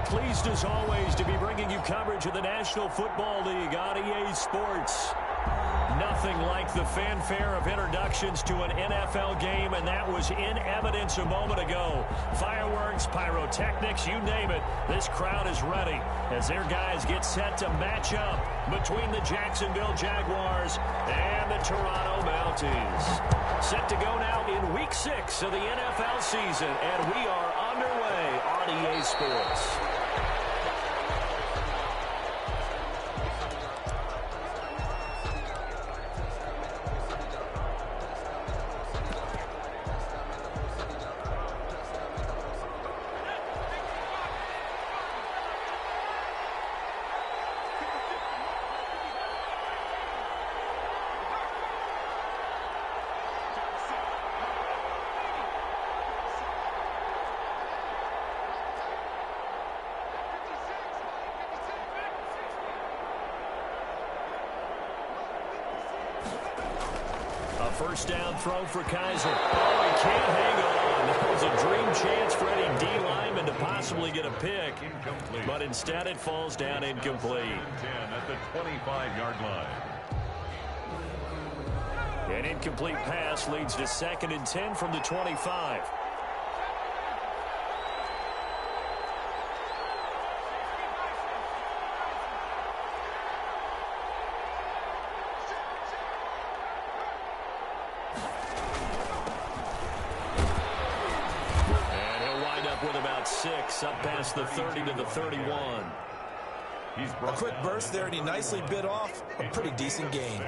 Pleased as always to be bringing you coverage of the National Football League on EA Sports. Nothing like the fanfare of introductions to an NFL game, and that was in evidence a moment ago. Fireworks, pyrotechnics, you name it. This crowd is ready as their guys get set to match up between the Jacksonville Jaguars and the Toronto Mounties. Set to go now in Week 6 of the NFL season, and we are underway on EA Sports. First down throw for Kaiser. Oh, he can't hang on. That was a dream chance for any D lineman to possibly get a pick. Incomplete. But instead it falls down incomplete. 10 at the 25-yard line. An incomplete pass leads to 2nd and 10 from the 25. Up past the 30 to the 31. A quick burst there, and he nicely bit off a pretty decent gain.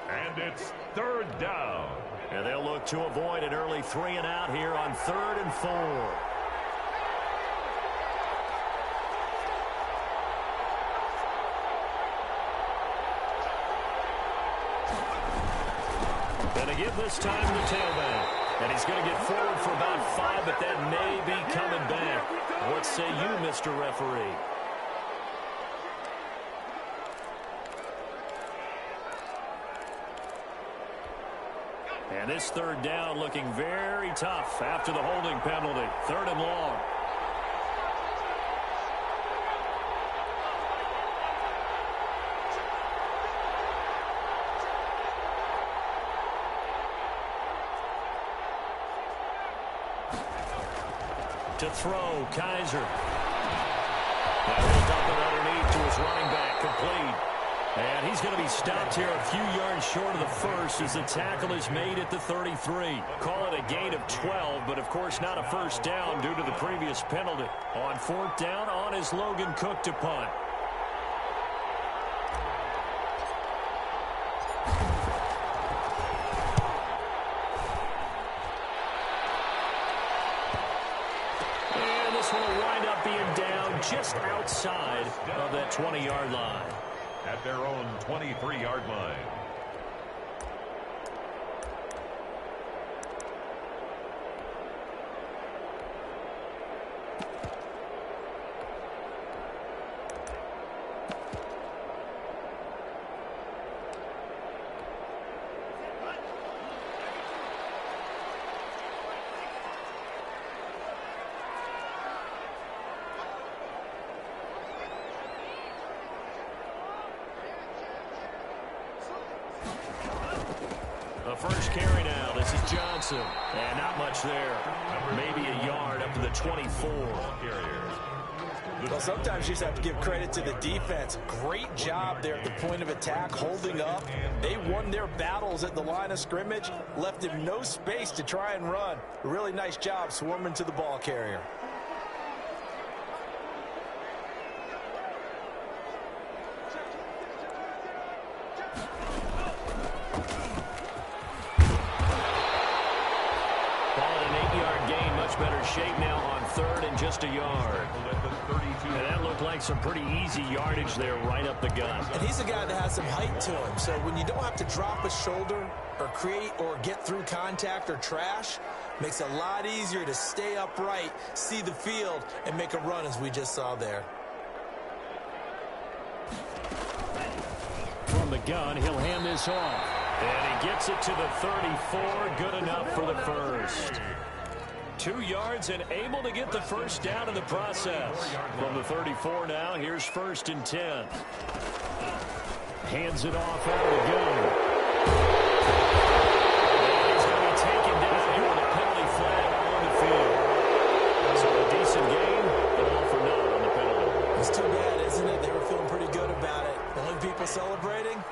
And it's 3rd down. And they'll look to avoid an early 3 and out here on 3rd and 4. And again this time the tailback. And he's going to get forward for about 5, but that may be coming back. What say you, Mr. Referee? And this 3rd down looking very tough after the holding penalty. 3rd and long. To throw, Kaiser. Now he'll dump it underneath to his running back, complete. And he's going to be stopped here a few yards short of the first as the tackle is made at the 33. Call it a gain of 12, but of course not a first down due to the previous penalty. On 4th down, on is Logan Cook to punt. Just outside of that 20-yard line. At their own 23-yard line. First carry now. This is Johnson. And not much there. Maybe a yard up to the 24. Well, sometimes you just have to give credit to the defense. Great job there at the point of attack, holding up. They won their battles at the line of scrimmage, left him no space to try and run. A really nice job swarming to the ball carrier. Shape now on 3rd and just a yard. And that looked like some pretty easy yardage there right up the gut. And he's a guy that has some height to him. So when you don't have to drop a shoulder or create or get through contact or trash, makes it a lot easier to stay upright, see the field, and make a run as we just saw there. From the gun, he'll hand this off. And he gets it to the 34. Good enough for the first. 2 yards and able to get the first down in the process. From the 34 now, here's 1st and 10. Hands it off out of the gun. And he's going to be taken down here with a penalty flag on the field. So a decent game, but all for naught on the penalty. It's too bad, isn't it? They were feeling pretty good about it. The only people celebrating,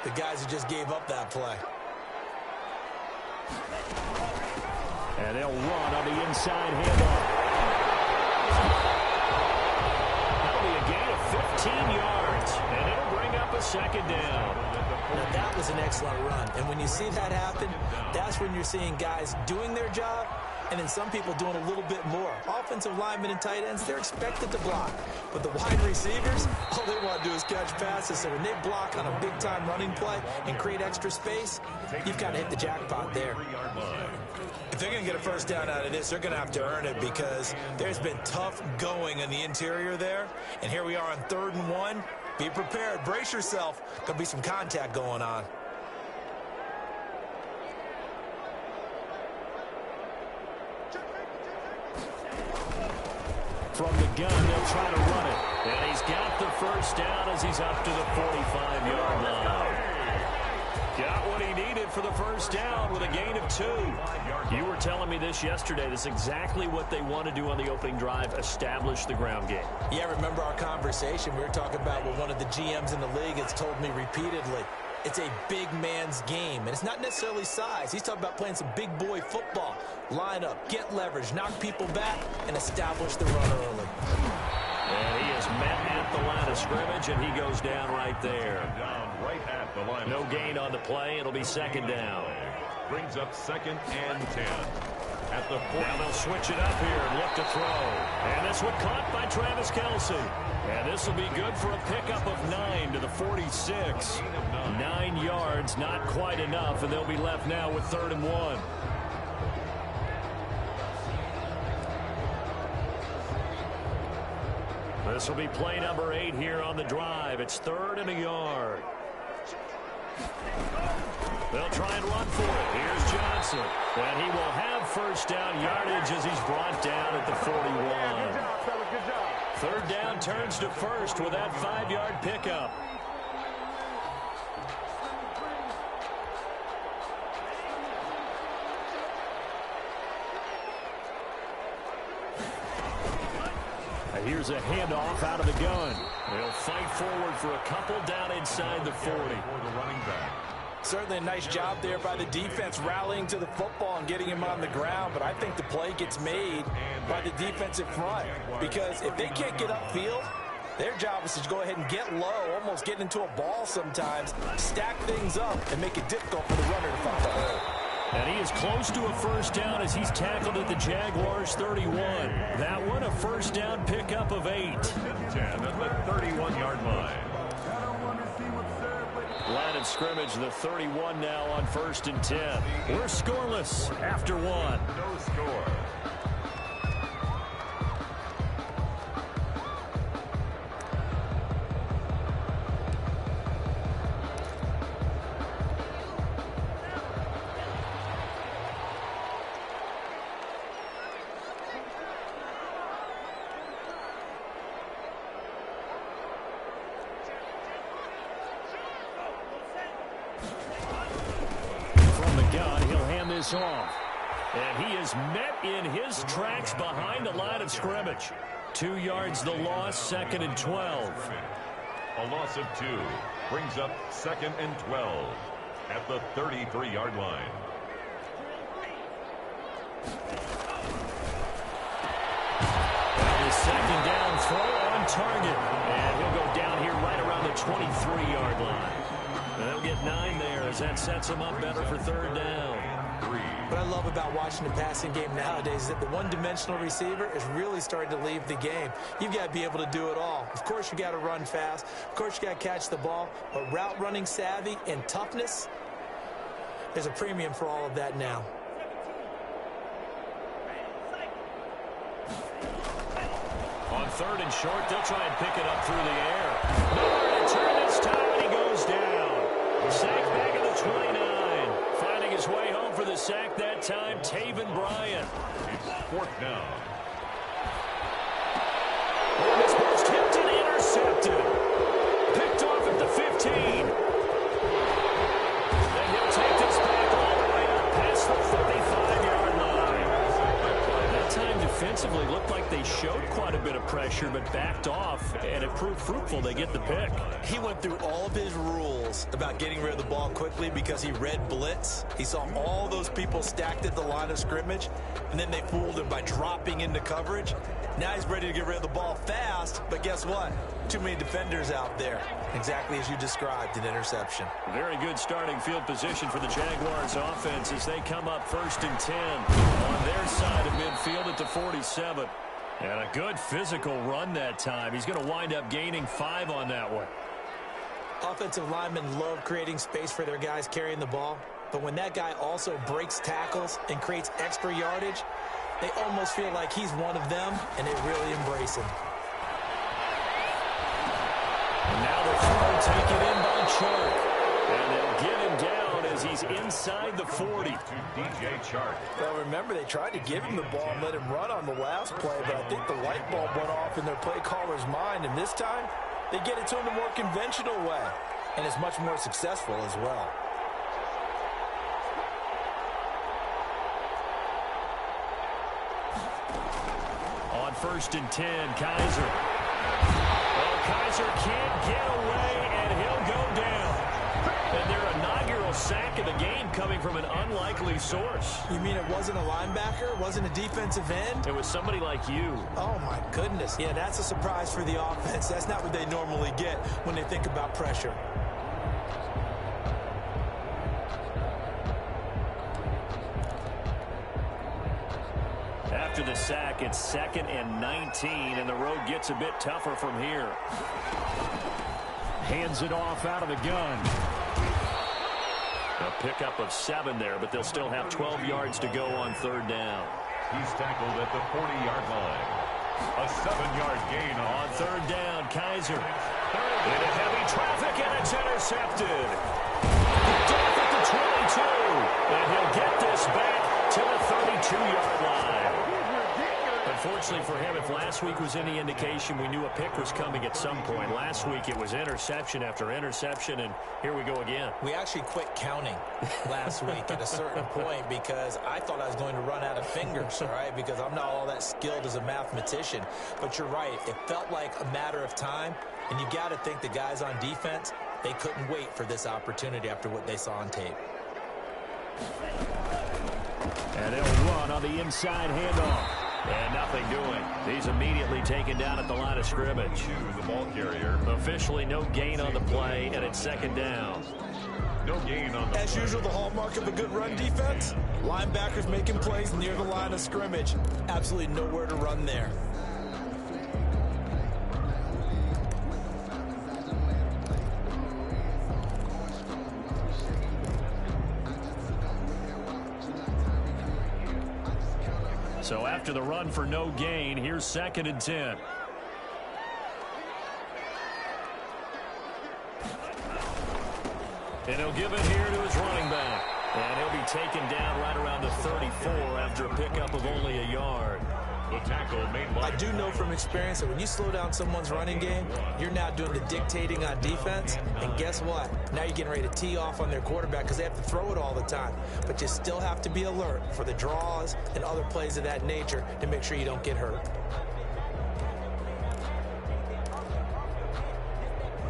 the guys who just gave up that play. And they'll run on the inside handoff. That'll be a gain of 15 yards, and it'll bring up a 2nd down. Now, that was an excellent run, and when you see that happen, that's when you're seeing guys doing their job, and then some people doing a little bit more. Offensive linemen and tight ends, they're expected to block. But the wide receivers, all they want to do is catch passes. So when they block on a big-time running play and create extra space, you've got to hit the jackpot there. If they're going to get a first down out of this, they're going to have to earn it because there's been tough going in the interior there. And here we are on 3rd and 1. Be prepared. Brace yourself. Going to be some contact going on. From the gun, they'll try to run it. And he's got the first down as he's up to the 45-yard line. Got what he needed for the first down with a gain of 2. You were telling me this yesterday. This is exactly what they want to do on the opening drive, establish the ground game. Yeah, remember our conversation? We were talking about what one of the GMs in the league has told me repeatedly. It's a big man's game, and it's not necessarily size. He's talking about playing some big boy football. Line up, get leverage, knock people back, and establish the run early. And he is met at the line of scrimmage, and he goes down right there. Down right at the line. No gain on the play. It'll be 2nd down. Brings up 2nd and 10. At the 40. Now they'll switch it up here and look to throw. And this one caught by Travis Kelce. And this will be good for a pickup of 9 to the 46. 9 yards, not quite enough, and they'll be left now with 3rd and 1. This will be play number 8 here on the drive. It's 3rd and a yard. They'll try and run for it. Here's Johnson. And he will have first down yardage as he's brought down at the 41. 3rd down turns to 1st with that 5-yard pickup. Here's a handoff out of the gun. They'll fight forward for a couple down inside the 40. For the running back. Certainly a nice job there by the defense rallying to the football and getting him on the ground, but I think the play gets made by the defensive front because if they can't get upfield, their job is to go ahead and get low, almost get into a ball sometimes, stack things up, and make it difficult for the runner to find a hole. And he is close to a first down as he's tackled at the Jaguars 31. That one a first down pickup of 8. 10 at the 31-yard line. Line of scrimmage, the 31 now on 1st and 10. We're scoreless after 1. No score. Off. And he is met in his tracks behind the line of scrimmage. 2 yards the loss, 2nd and 12. A loss of 2 brings up 2nd and 12 at the 33-yard line. His 2nd down throw on target. And he'll go down here right around the 23-yard line. And they'll get 9 there as that sets him up better for 3rd down. What I love about watching the passing game nowadays is that the one-dimensional receiver is really starting to leave the game. You've got to be able to do it all. Of course, you got to run fast. Of course, you got to catch the ball. But route running savvy and toughness, there's a premium for all of that now. On 3rd and short, they'll try and pick it up through the air. Nowhere to turn this time, and he goes down. Sacked back at the 29. Finding his his way home for the sack that time, Taven Bryan. It's 4th down. This ball's tipped and intercepted. Picked off at the 15. And he'll take this back all the way up past the 35-yard line. That time defensively looked like they showed quite a bit of pressure but backed off, and it proved fruitful. They get the pick. He went through all of his rules about getting rid of the ball quickly because he read blitz. He saw all those people stacked at the line of scrimmage, and then they fooled him by dropping into coverage. Now he's ready to get rid of the ball fast, but guess what? Too many defenders out there. Exactly as you described, an interception. Very good starting field position for the Jaguars offense as they come up 1st and 10 on their side of midfield at the 47. And a good physical run that time. He's going to wind up gaining 5 on that one. Offensive linemen love creating space for their guys carrying the ball, but when that guy also breaks tackles and creates extra yardage, they almost feel like he's one of them, and they really embrace him. And now the throw taken in by Chark. And they'll get him down as he's inside the 40. To DJ Chark. Well, remember, they tried to give him the ball and let him run on the last play, but I think the light bulb went off in their play caller's mind, and this time they get it to him the more conventional way, and it's much more successful as well. On 1st and 10, Kaiser. Well, Kaiser can't get away, and he'll go down. And their inaugural sack of the game coming from an unlikely source. You mean it wasn't a linebacker? It wasn't a defensive end? It was somebody like you. Oh, my goodness. Yeah, that's a surprise for the offense. That's not what they normally get when they think about pressure. After the sack, it's 2nd and 19, and the road gets a bit tougher from here. Hands it off out of the gun. A pickup of 7 there, but they'll still have 12 yards to go on 3rd down. He's tackled at the 40-yard line. A 7-yard gain on 3rd down. Kaiser into heavy traffic, and it's intercepted. Picked off at the 22, and he'll get this back to the 32-yard line. Unfortunately for him, if last week was any indication, we knew a pick was coming at some point. Last week it was interception after interception, and here we go again. We actually quit counting last week at a certain point because I thought I was going to run out of fingers, all right, because I'm not all that skilled as a mathematician. But you're right. It felt like a matter of time, and you got to think the guys on defense, they couldn't wait for this opportunity after what they saw on tape. And they'll run on the inside handoff. And nothing doing. He's immediately taken down at the line of scrimmage. To the ball carrier. Officially no gain on the play, and it's 2nd down. No gain on the As usual, the hallmark of a good run defense, linebackers making plays near the line of scrimmage. Absolutely nowhere to run there. So after the run for no gain, here's 2nd and 10. And he'll give it here to his running back. And he'll be taken down right around the 34 after a pickup of only a yard. The tackle made by... I do know from experience that when you slow down someone's running game, you're now doing the dictating on defense. And guess what? Now you're getting ready to tee off on their quarterback because they have to throw it all the time. But you still have to be alert for the draws and other plays of that nature to make sure you don't get hurt.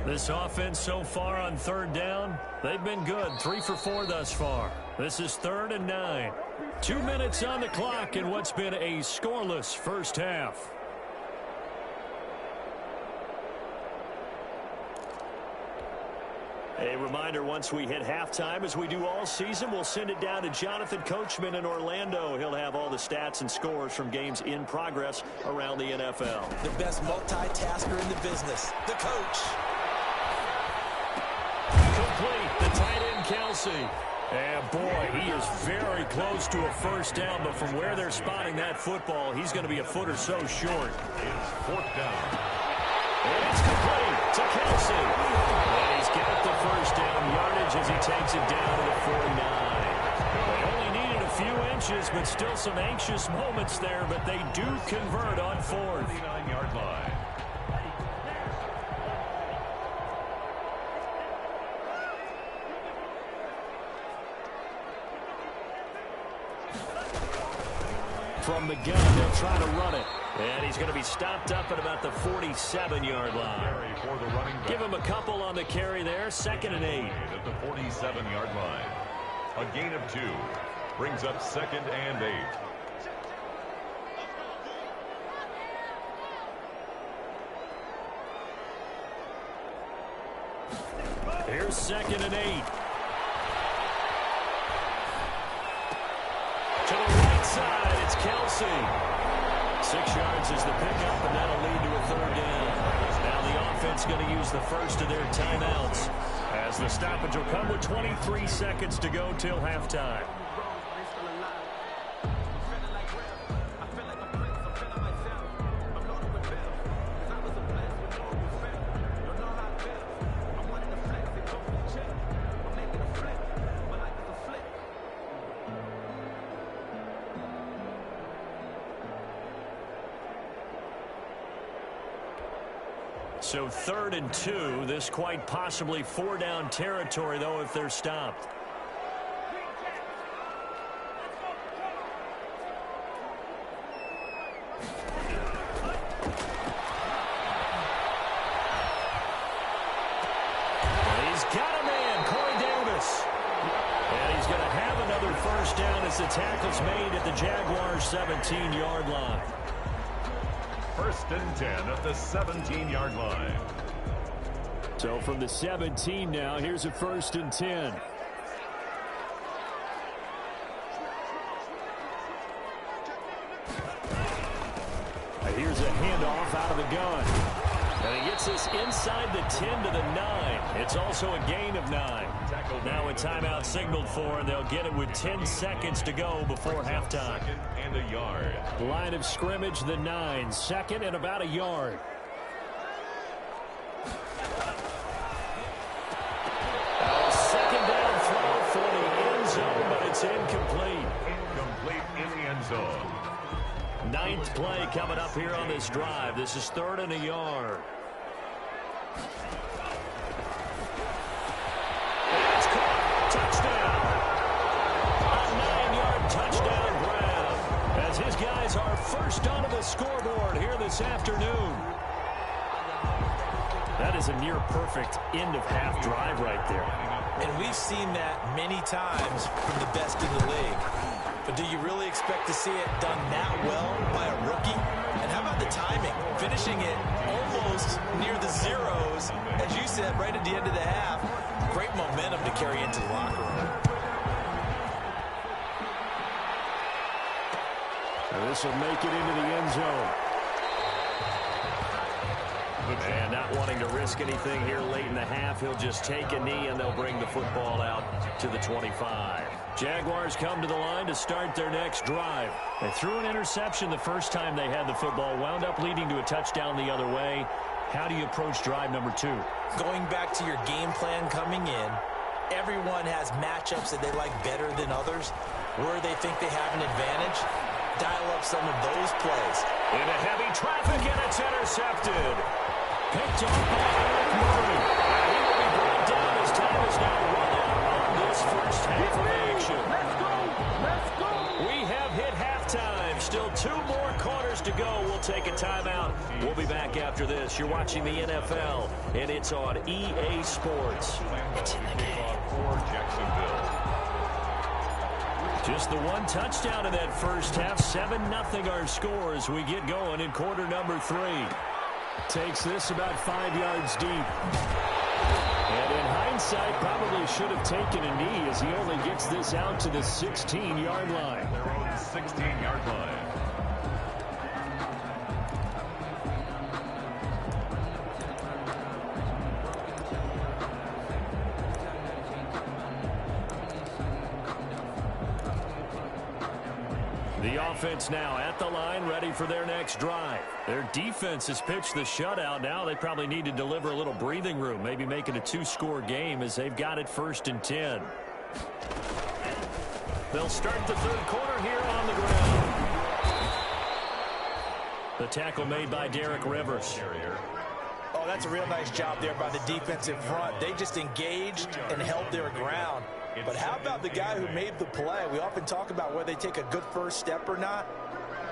This offense so far on 3rd down, they've been good. 3 for 4 thus far. This is 3rd and 9. 2 minutes on the clock in what's been a scoreless first half. A reminder, once we hit halftime, as we do all season, we'll send it down to Jonathan Coachman in Orlando. He'll have all the stats and scores from games in progress around the NFL. The best multitasker in the business, the coach. Complete, the tight end, Kelsey. And boy, he is very close to a first down, but from where they're spotting that football, he's going to be a foot or so short. It's 4th down. And it's complete to Kelsey. And he's got the first down yardage as he takes it down to the 49. inches, but still some anxious moments there, but they do convert on fourth. 39-yard line. From the gun, they'll try to run it. And he's going to be stopped up at about the 47-yard line. For the running back. Give him a couple on the carry there. 2nd and 8. At the 47-yard line. A gain of 2. Brings up 2nd and 8. Here's 2nd and 8. To the right side, it's Kelsey. 6 yards is the pickup, and that'll lead to a 3rd down. Now the offense going to use the first of their timeouts, as the stoppage will come with 23 seconds to go till halftime. So 3rd and 2. This quite possibly 4-down territory, though, if they're stopped. And he's got a man, Corey Davis. And he's going to have another 1st down as the tackle's made at the Jaguars' 17-yard line. 1st and 10 at the 17-yard line. So from the 17 now, here's a 1st and 10. Here's a handoff out of the gun. And he gets this inside the 10 to the 9. It's also a gain of 9. Now a timeout signaled for, and they'll get it with 10 seconds to go before halftime. 2nd and a yard. Line of scrimmage, the 9. 2nd and about a yard. Second down throw for the end zone, but it's incomplete. Incomplete in the end zone. 9th play coming up here on this drive. This is 3rd and a yard. It's caught. Touchdown. A 9-yard touchdown grab, as his guys are first onto the scoreboard here this afternoon. That is a near-perfect end-of-half drive right there. And we've seen that many times from the best in the league. But do you really expect to see it done that well by a rookie? And how about the timing? Finishing it almost near the zeros, as you said, right at the end of the half. Great momentum to carry into the locker room. And this will make it into the end zone. And not wanting to risk anything here late in the half, he'll just take a knee and they'll bring the football out to the 25. Jaguars come to the line to start their next drive. They threw an interception the first time they had the football, wound up leading to a touchdown the other way. How do you approach drive number 2? Going back to your game plan coming in, everyone has matchups that they like better than others, where they think they have an advantage. Dial up some of those plays. Into heavy traffic, and it's intercepted. Picked off by Eric Murray. He will be brought down as time is now run out on this first half of action. Let's go! Let's go! We have hit halftime. Still 2 more quarters to go. We'll take a timeout. We'll be back after this. You're watching the NFL, and it's on EA Sports. It's in the game. For Jacksonville. Just the 1 touchdown in that first half. 7-0 our score as we get going in quarter number 3. Takes this about 5 yards deep. And in hindsight, probably should have taken a knee as he only gets this out to the 16-yard line. Their own 16-yard line. The offense now at the line, ready for their next drive. Their defense has pitched the shutout. Now they probably need to deliver a little breathing room, maybe make it a 2-score game as they've got it 1st and 10. They'll start the third quarter here on the ground. The tackle made by Derek Rivers. Oh, that's a real nice job there by the defensive front. They just engaged and held their ground. But how about the guy who made the play? We often talk about whether they take a good first step or not.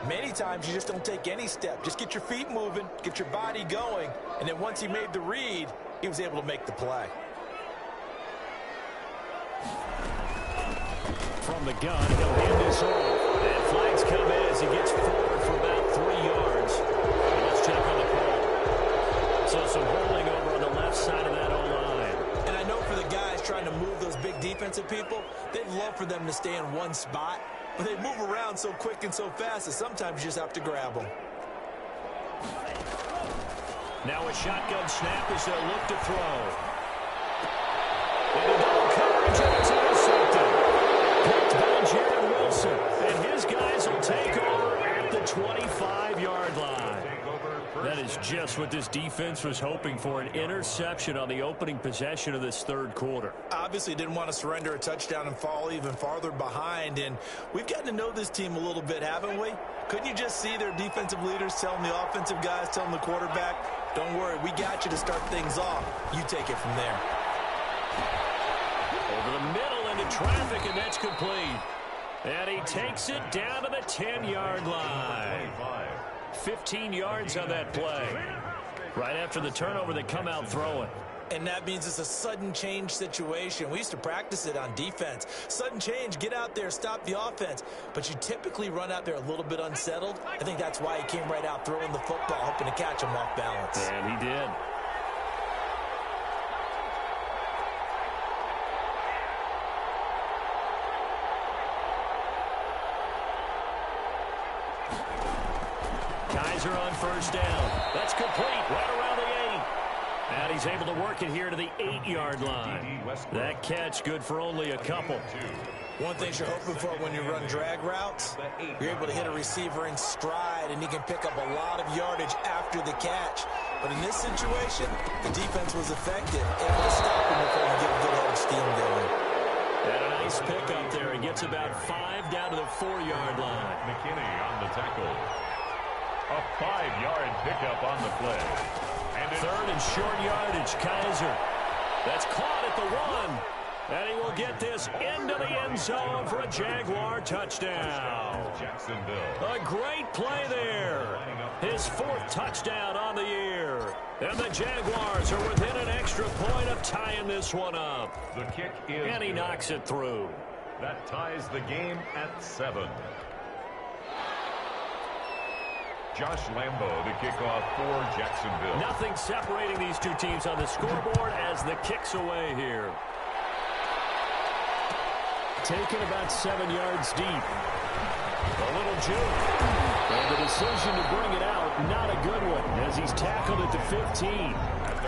Many times you just don't take any step. Just get your feet moving, get your body going, and then once he made the read, he was able to make the play. From the gun, he'll hand this off. And flags come in as he gets forward for about 3 yards. And let's check on the call. So some holding over on the left side of that O-line. And I know for the guys trying to move those big defensive people, they'd love for them to stay in one spot. But they move around so quick and so fast that sometimes you just have to grab them. Now a shotgun snap as they'll look to throw. And a double coverage, and it's intercepted. Picked by Jared Wilson. And his guys will take over at the 25-yard line. That is just what this defense was hoping for, an interception on the opening possession of this third quarter. Obviously didn't want to surrender a touchdown and fall even farther behind. And we've gotten to know this team a little bit, haven't we? Couldn't you just see their defensive leaders telling the offensive guys, telling the quarterback, don't worry, we got you to start things off. You take it from there. Over the middle into traffic, and that's complete. And he takes it down to the 10-yard line. 15 yards on that play. Right after the turnover, they come out throwing. And that means it's a sudden change situation. We used to practice it on defense. Sudden change, get out there, stop the offense. But you typically run out there a little bit unsettled. I think that's why he came right out throwing the football, hoping to catch him off balance. And he did. Kaiser on first down. That's complete right around the 8. And he's able to work it here to the 8-yard line. That catch good for only a couple. One thing you're hoping for when you run drag routes, you're able to hit a receiver in stride, and he can pick up a lot of yardage after the catch. But in this situation, the defense was effective, able to stop him before he get a good head of steam going. And a nice pickup there. He gets about 5 down to the 4-yard line. McKinney on the tackle. A 5-yard pickup on the play. And third and short yardage, Kaiser. That's caught at the 1. And he will get this into the end zone for a Jaguar touchdown. Jacksonville. A great play there. His 4th touchdown on the year. And the Jaguars are within an extra point of tying this one up. The kick is and he knocks it through. That ties the game at 7. Josh Lambo to kick off for Jacksonville. Nothing separating these two teams on the scoreboard as the kick's away here. Taken about 7 yards deep. A little juke. And the decision to bring it out, not a good one, as he's tackled at the 15.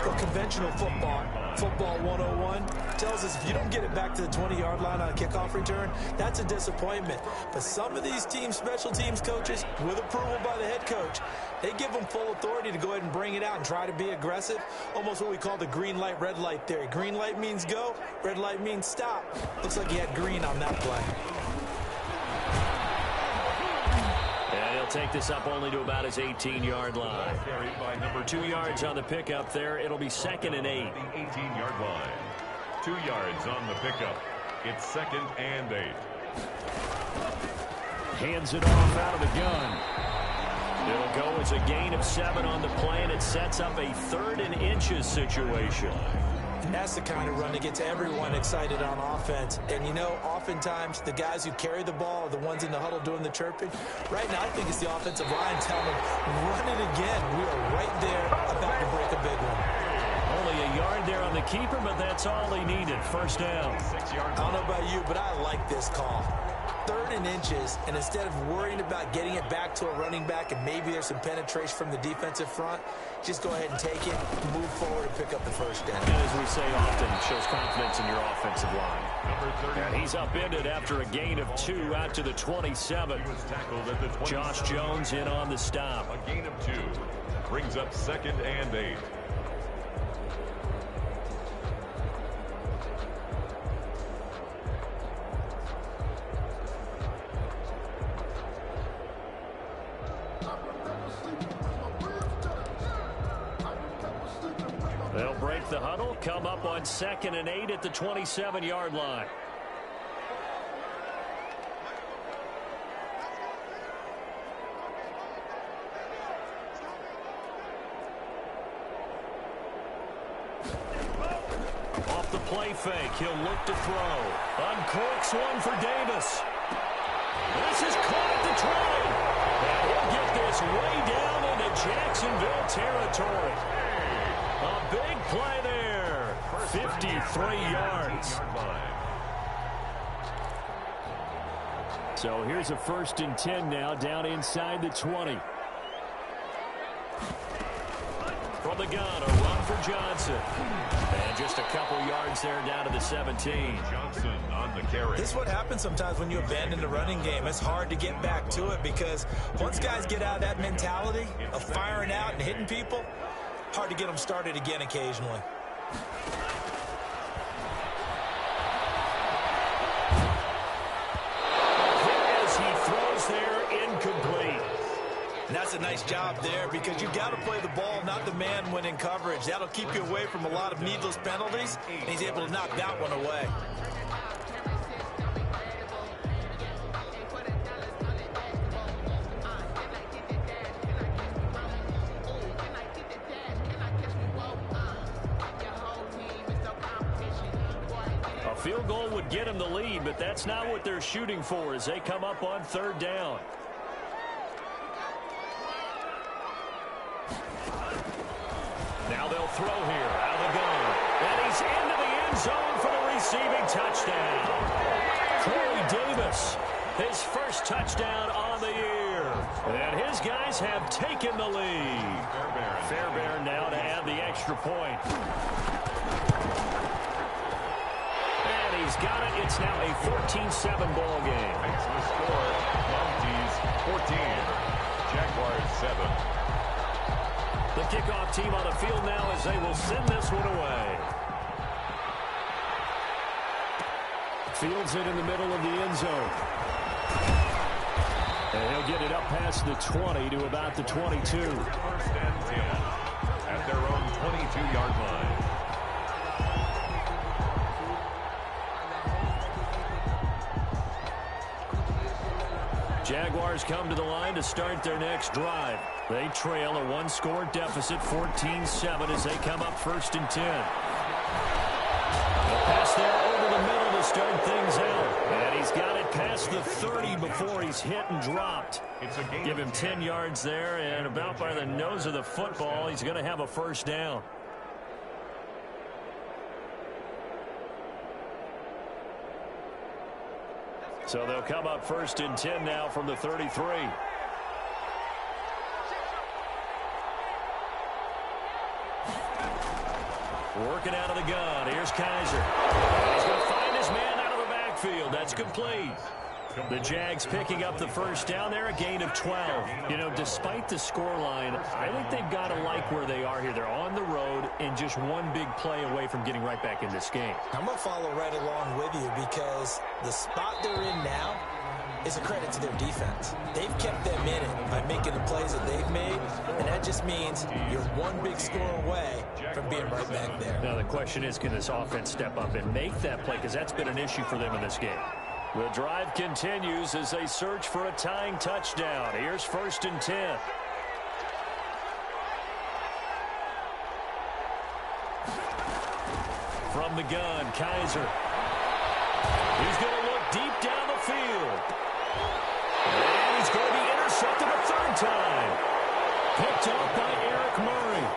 For conventional football, Football 101 tells us if you don't get it back to the 20-yard line on a kickoff return, that's a disappointment. But some of these teams, special teams coaches, with approval by the head coach, they give them full authority to go ahead and bring it out and try to be aggressive. Almost what we call the green light, red light theory. Green light means go, red light means stop. Looks like he had green on that play. And he'll take this up only to about his 18-yard line. 2 yards on the pickup there. It'll be 2nd and 8. The 18-yard line. 2 yards on the pickup. It's 2nd and 8. Hands it off out of the gun. It'll go as a gain of 7 on the play, and it sets up a 3rd and inches situation. That's the kind of run that gets everyone excited on offense. And, you know, oftentimes the guys who carry the ball are the ones in the huddle doing the chirping. Right now, I think it's the offensive line telling them, run it again. We are right there about to break a big one. Only a yard there on the keeper, but that's all he needed. First down. 6 yards. I don't know about you, but I like this call. 3rd and inches, and instead of worrying about getting it back to a running back and maybe there's some penetration from the defensive front, just go ahead and take it, move forward, and pick up the first down. And as we say often, it shows confidence in your offensive line. And he's upended after a gain of 2 out to the 27. He was tackled at the 27. Josh Jones in on the stop. A gain of 2 brings up 2nd and 8. Break the huddle, come up on 2nd and 8 at the 27-yard line. Off the play fake, he'll look to throw. Uncorks one for Davis. This is caught at the 20. And he'll get this way down into Jacksonville territory. A big play there. 53 yards. So here's a 1st and 10 now, down inside the 20. From the gun, a run for Johnson. And just a couple yards there down to the 17. Johnson on the carry. This is what happens sometimes when you abandon the running game. It's hard to get back to it because once guys get out of that mentality of firing out and hitting people, hard to get them started again occasionally. As he throws there, incomplete. And that's a nice job there because you've got to play the ball, not the man when in coverage. That'll keep you away from a lot of needless penalties, and he's able to knock that one away. A field goal would get him the lead, but that's not what they're shooting for as they come up on 3rd down. Now they'll throw here out of the gun. And he's into the end zone for the receiving touchdown. Corey Davis, his first touchdown on the year. And his guys have taken the lead. Fairbairn now to add the extra point. And he's got it. It's now a 14-7 ball game. Makes the score. Mounties 14. Jaguars 7. The kickoff team on the field now as they will send this one away. Fields it in the middle of the end zone. And he'll get it up past the 20 to about the 22. 1st and 10 at their own 22-yard line. Jaguars come to the line to start their next drive. They trail a one-score deficit, 14-7, as they come up 1st and 10. A pass there over the middle to start things out. And he's got it past the 30 before he's hit and dropped. Give him 10 yards there, and about by the nose of the football, he's going to have a 1st down. So they'll come up 1st and 10 now from the 33. Working out of the gun. Here's Kaiser. He's going to find his man out of the backfield. That's complete. The Jags picking up the 1st down there, a gain of 12. You know, despite the scoreline, I think they've got to like where they are here. They're on the road and just one big play away from getting right back in this game. I'm going to follow right along with you because the spot they're in now is a credit to their defense. They've kept them in it by making the plays that they've made, and that just means you're one big score away from being right back there. Now the question is, can this offense step up and make that play, because that's been an issue for them in this game. The drive continues as they search for a tying touchdown. Here's 1st and 10. From the gun, Kaiser. He's going to look deep down the field. And he's going to be intercepted a 3rd time. Picked up by Eric Murray.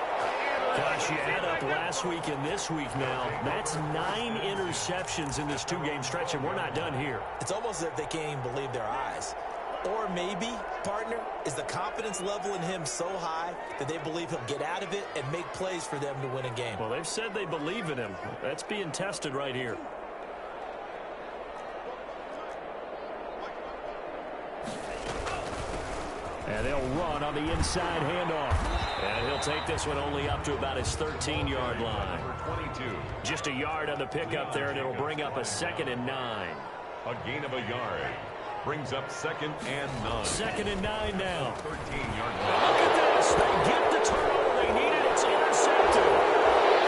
Gosh, you add up last week and this week now. That's 9 interceptions in this 2-game stretch, and we're not done here. It's almost as if they can't even believe their eyes. Or maybe, partner, is the confidence level in him so high that they believe he'll get out of it and make plays for them to win a game. Well, they've said they believe in him. That's being tested right here. And they'll run on the inside handoff. And he'll take this one only up to about his 13-yard line. Number 22. Just a yard on the pickup there, and it'll bring up a 2nd and 9. A gain of a yard. Brings up 2nd and 9. 2nd and 9 now. 13-yard Now line. look at this. They get the turnover they needed. It's intercepted.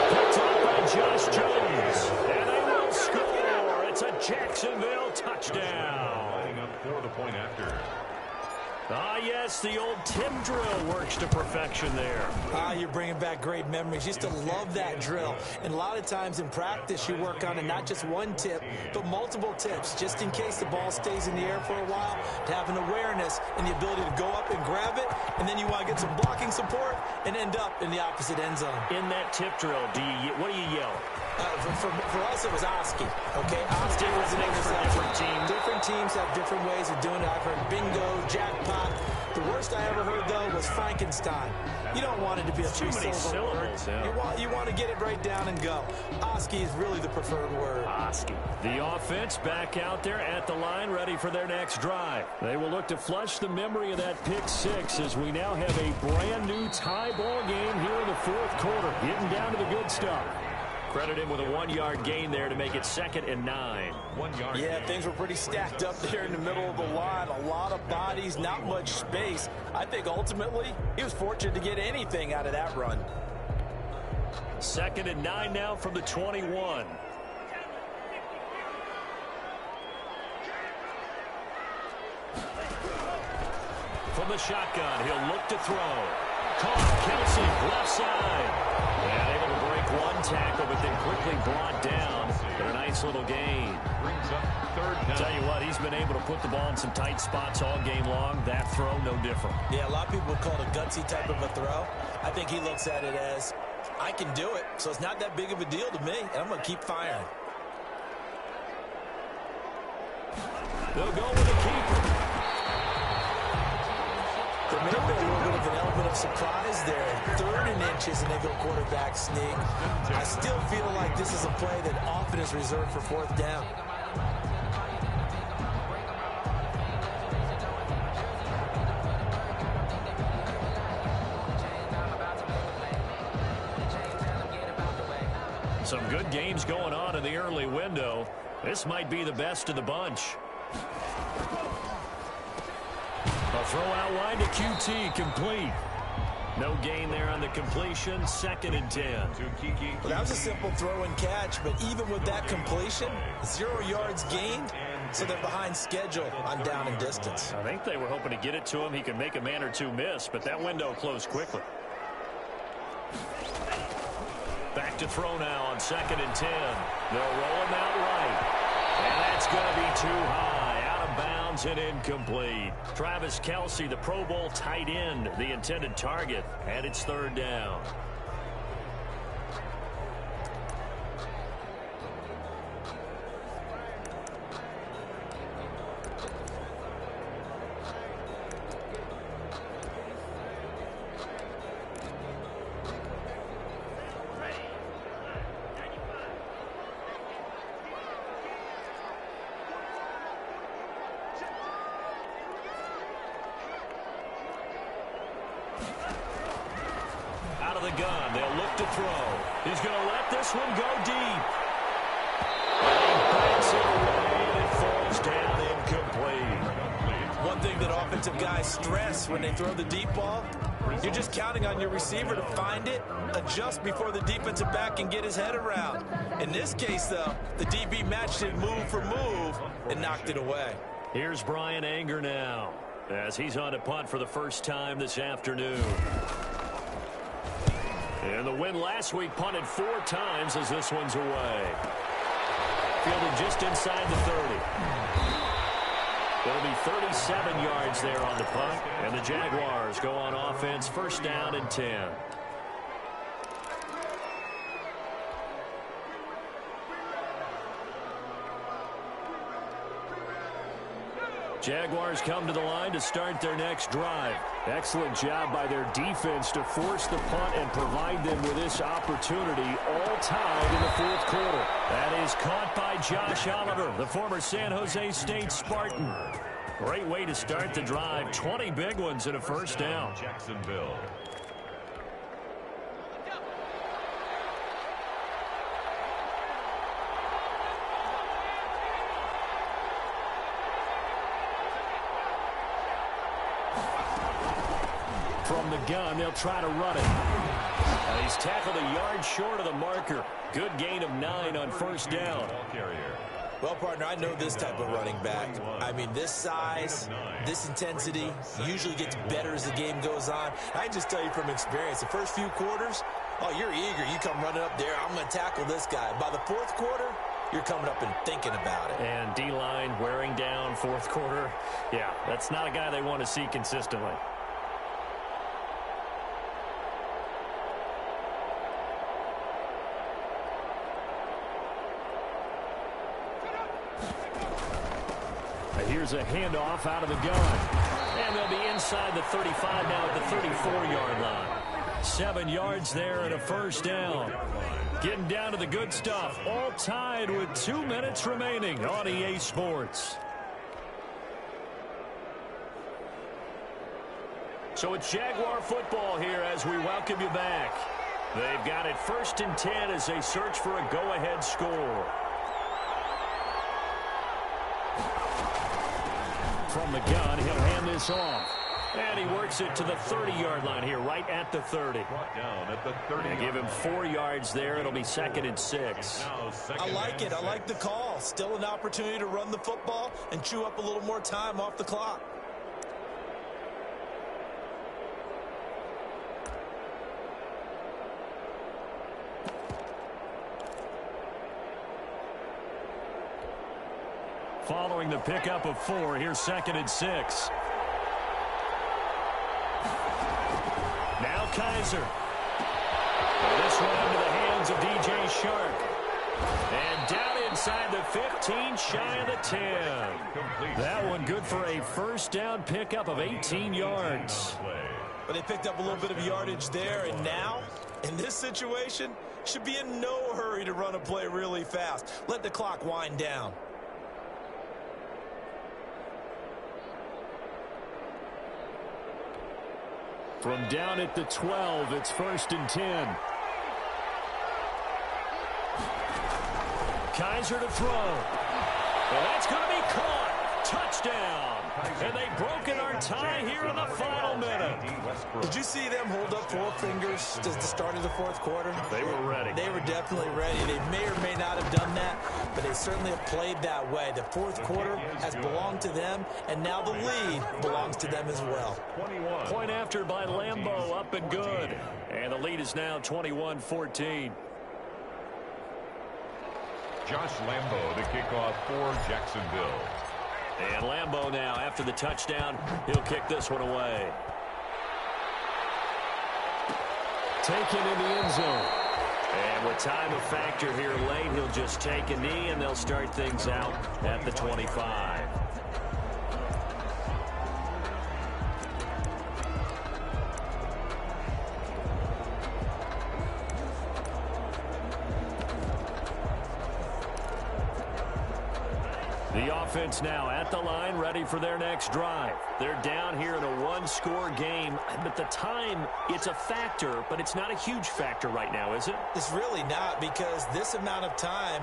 Picked up Josh Jones. And they will score. It's a Jacksonville touchdown. Lining up for the point after. Ah, yes, the old tip drill works to perfection there. Ah, you're bringing back great memories. Used to love that drill. And a lot of times in practice, you work on it, not just one tip, but multiple tips, just in case the ball stays in the air for a while, to have an awareness and the ability to go up and grab it, and then you want to get some blocking support and end up in the opposite end zone. In that tip drill, what do you yell? For us, it was Oski. Okay, Oski was an different team. Different teams have different ways of doing it. I've heard bingo, jackpot. The worst I ever heard, though, was Frankenstein. You don't want it to be a three-syllable word. Yeah. You want to get it right down and go. Oski is really the preferred word. Oski. The offense back out there at the line, ready for their next drive. They will look to flush the memory of that pick six as we now have a brand-new tie ball game here in the fourth quarter. Getting down to the good stuff. Credit him with a 1-yard gain there to make it 2nd and 9. 1 yard. Yeah, things were pretty stacked up there in the middle of the line. A lot of bodies, not much space. I think ultimately he was fortunate to get anything out of that run. 2nd and 9 now from the 21. From the shotgun, he'll look to throw. Caught, Kelsey, left side. And able to break one tackle, but then quickly brought down. But a nice little gain. Brings up 3rd down. Tell you what, he's been able to put the ball in some tight spots all game long. That throw, no different. Yeah, a lot of people would call it a gutsy type of a throw. I think he looks at it as, I can do it, so it's not that big of a deal to me, and I'm going to keep firing. They'll go with the keeper. There may have been a little bit of an element of surprise there. 3rd and inches, and they go quarterback sneak. I still feel like this is a play that often is reserved for 4th down. Some good games going on in the early window. This might be the best of the bunch. A throw out wide to QT, complete. No gain there on the completion, 2nd and 10. Well, that was a simple throw and catch, but even with that completion, 0 yards gained, so they're behind schedule on down and distance. I think they were hoping to get it to him. He could make a man or two miss, but that window closed quickly. Back to throw now on 2nd and 10. They'll roll him out right. And that's going to be too high. Out of bounds and incomplete. Travis Kelce, the Pro Bowl tight end, the intended target. And it's 3rd down. The gun. They'll look to throw. He's going to let this one go deep. And he backs it away, and it falls down incomplete. One thing that offensive guys stress when they throw the deep ball, you're just counting on your receiver to find it, adjust before the defensive back can get his head around. In this case, though, the DB matched it move for move and knocked it away. Here's Brian Anger now as he's on to punt for the first time this afternoon. And the win last week punted 4 times as this one's away. Fielded just inside the 30. It'll be 37 yards there on the punt. And the Jaguars go on offense, 1st down and 10. Jaguars come to the line to start their next drive. Excellent job by their defense to force the punt and provide them with this opportunity, all tied in the 4th quarter. That is caught by Josh Oliver, the former San Jose State Spartan. Great way to start the drive. 20 big ones and a 1st down. Jacksonville. From the gun, they'll try to run it. And he's tackled a yard short of the marker. Good gain of 9 on first down. Well, partner, I know this type of running back. I mean, this size, this intensity usually gets better as the game goes on. I can just tell you from experience, the first few quarters, oh, you're eager. You come running up there, I'm going to tackle this guy. By the fourth quarter, you're coming up and thinking about it. And D-line wearing down fourth quarter. Yeah, that's not a guy they want to see consistently. Here's a handoff out of the gun. And they'll be inside the 35 now at the 34-yard line. 7 yards there and a first down. Getting down to the good stuff. All tied with 2 minutes remaining on EA Sports. So it's Jaguar football here as we welcome you back. They've got it 1st and 10 as they search for a go-ahead score. From the gun, he'll hand this off. And he works it to the 30-yard line here, right at the 30. Down at the 30. Give him 4 yards there. It'll be 2nd and 6. I like it. I like the call. Still an opportunity to run the football and chew up a little more time off the clock. Following the pickup of 4, here's 2nd and 6. Now Kaiser. This one into the hands of DJ Shark. And down inside the 15, shy of the 10. That one good for a first down pickup of 18 yards. But they picked up a little bit of yardage there, and now, in this situation, should be in no hurry to run a play really fast. Let the clock wind down. From down at the 12, it's 1st and 10. Kaiser to throw. Well, that's going to be caught. Touchdown. And they've broken our tie here in the final minute. Did you see them hold up 4 fingers at the start of the fourth quarter? They were ready. They were definitely ready. They may or may not have done that, but they certainly have played that way. The fourth quarter has belonged to them, and now the lead belongs to them as well. Point after by Lambeau, up and good. And the lead is now 21-14. Josh Lambeau to kick off for Jacksonville. And Lambeau now, after the touchdown, he'll kick this one away. Taken in the end zone. And with time a factor here late, he'll just take a knee, and they'll start things out at the 25. The offense now at the line, ready for their next drive. They're down here in a one-score game, but the time, it's a factor, but it's not a huge factor right now, is it? It's really not, because this amount of time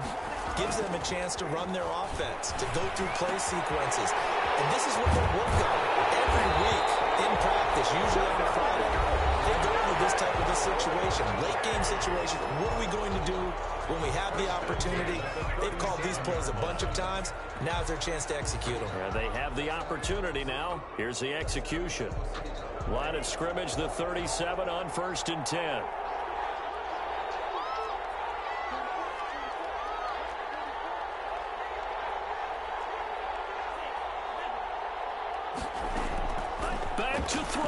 gives them a chance to run their offense, to go through play sequences. And this is what they work on every week in practice, usually on a Friday. They go into this type of a situation, late game situation. What are we going to do when we have the opportunity? They've called these plays a bunch of times. Now's their chance to execute them. Yeah, they have the opportunity now. Here's the execution. Line of scrimmage, the 37 on 1st and 10. Back to throw.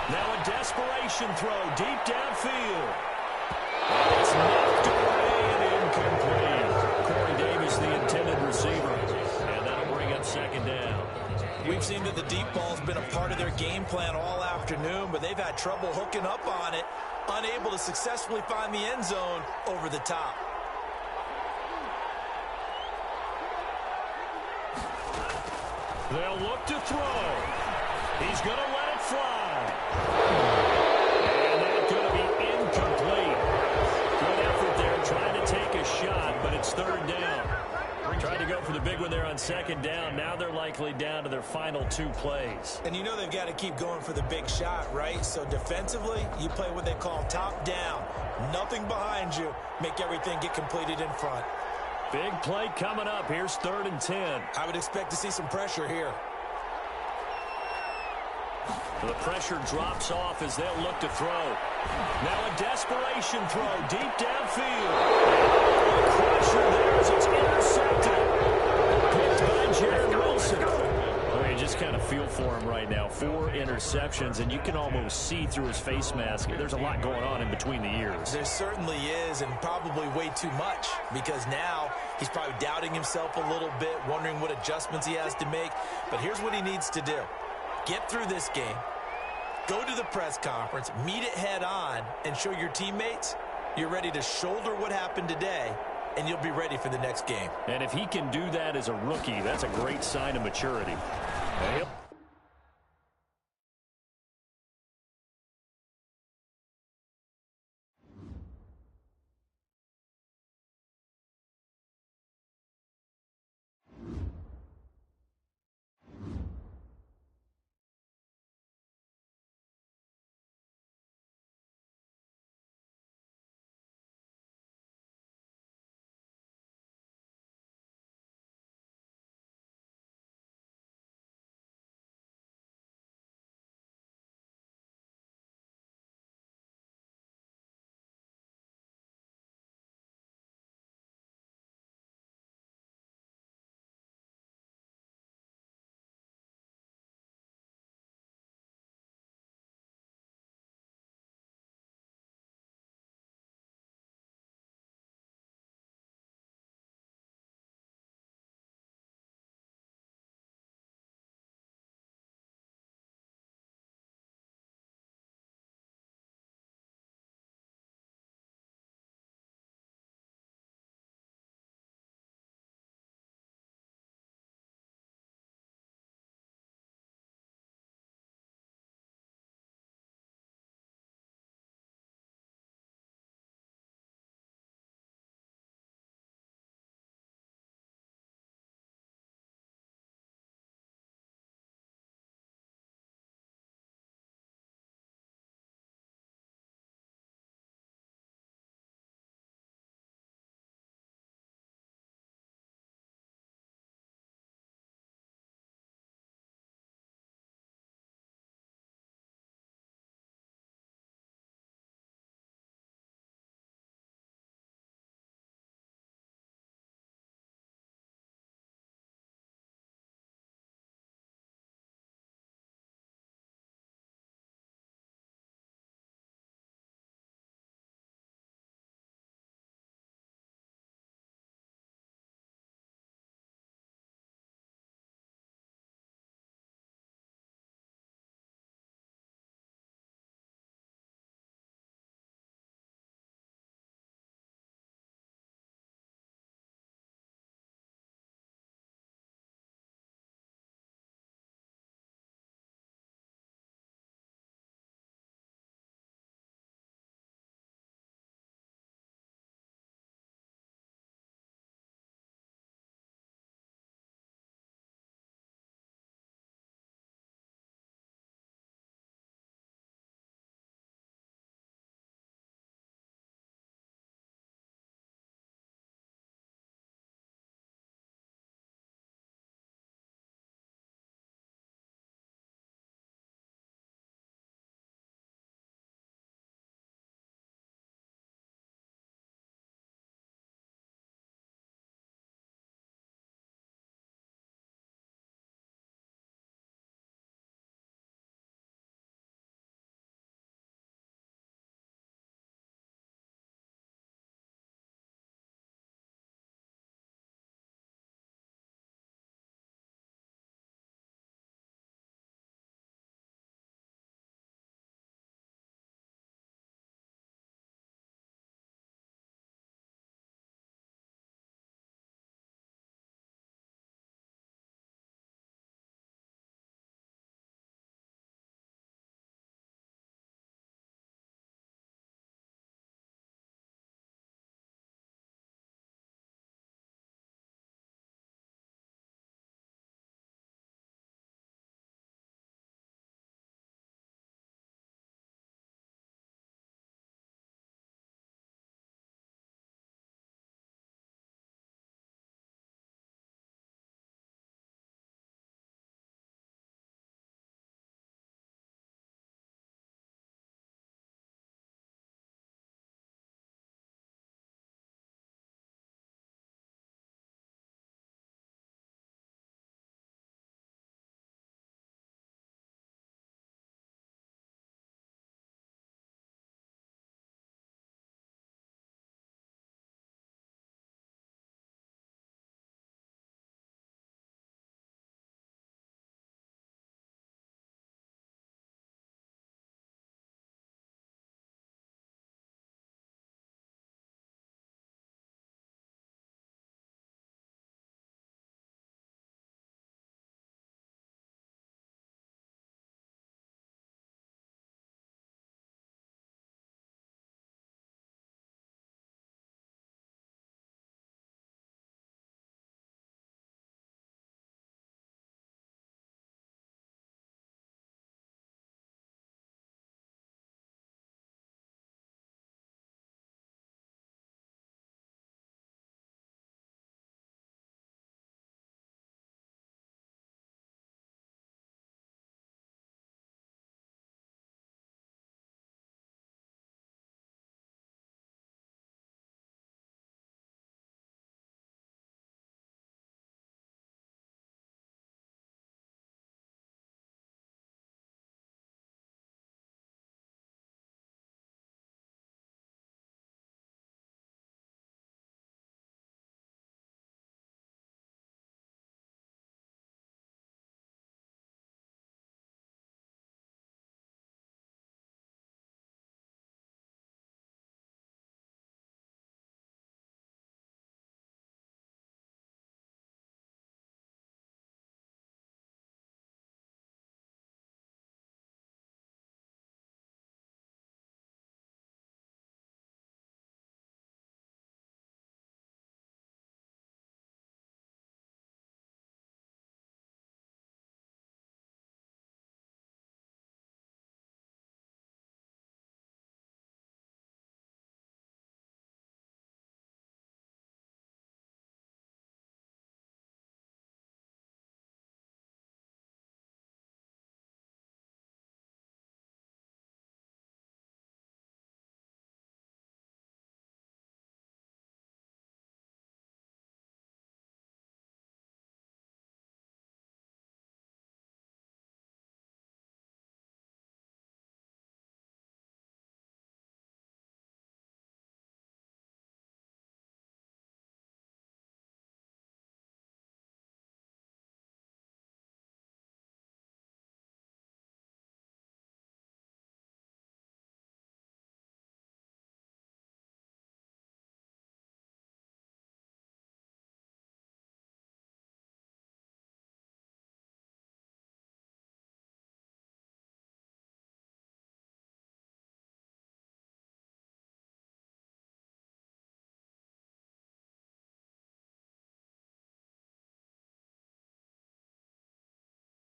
Now a desperation throw deep downfield. And it's knocked away and incomplete. Corey Davis, the intended receiver. And that'll bring up 2nd down. We've seen that the deep ball's been a part of their game plan all afternoon, but they've had trouble hooking up on it, unable to successfully find the end zone over the top. They'll look to throw. He's going to let it fly. And that's going to be incomplete. Good effort there trying to take a shot, but it's 3rd down. Tried to go for the big one there on second down. Now they're likely down to their final 2 plays. And you know they've got to keep going for the big shot, right? So defensively, you play what they call top down. Nothing behind you. Make everything get completed in front. Big play coming up. Here's 3rd and 10. I would expect to see some pressure here. The pressure drops off as they'll look to throw. Now a desperation throw deep downfield. Pressure there as it's intercepted. Picked by Jared Wilson. I mean, just kind of feel for him right now. 4 interceptions, and you can almost see through his face mask. There's a lot going on in between the ears. There certainly is, and probably way too much, because now he's probably doubting himself a little bit, wondering what adjustments he has to make. But here's what he needs to do. Get through this game, go to the press conference, meet it head on, and show your teammates you're ready to shoulder what happened today, and you'll be ready for the next game. And if he can do that as a rookie, that's a great sign of maturity. Yep.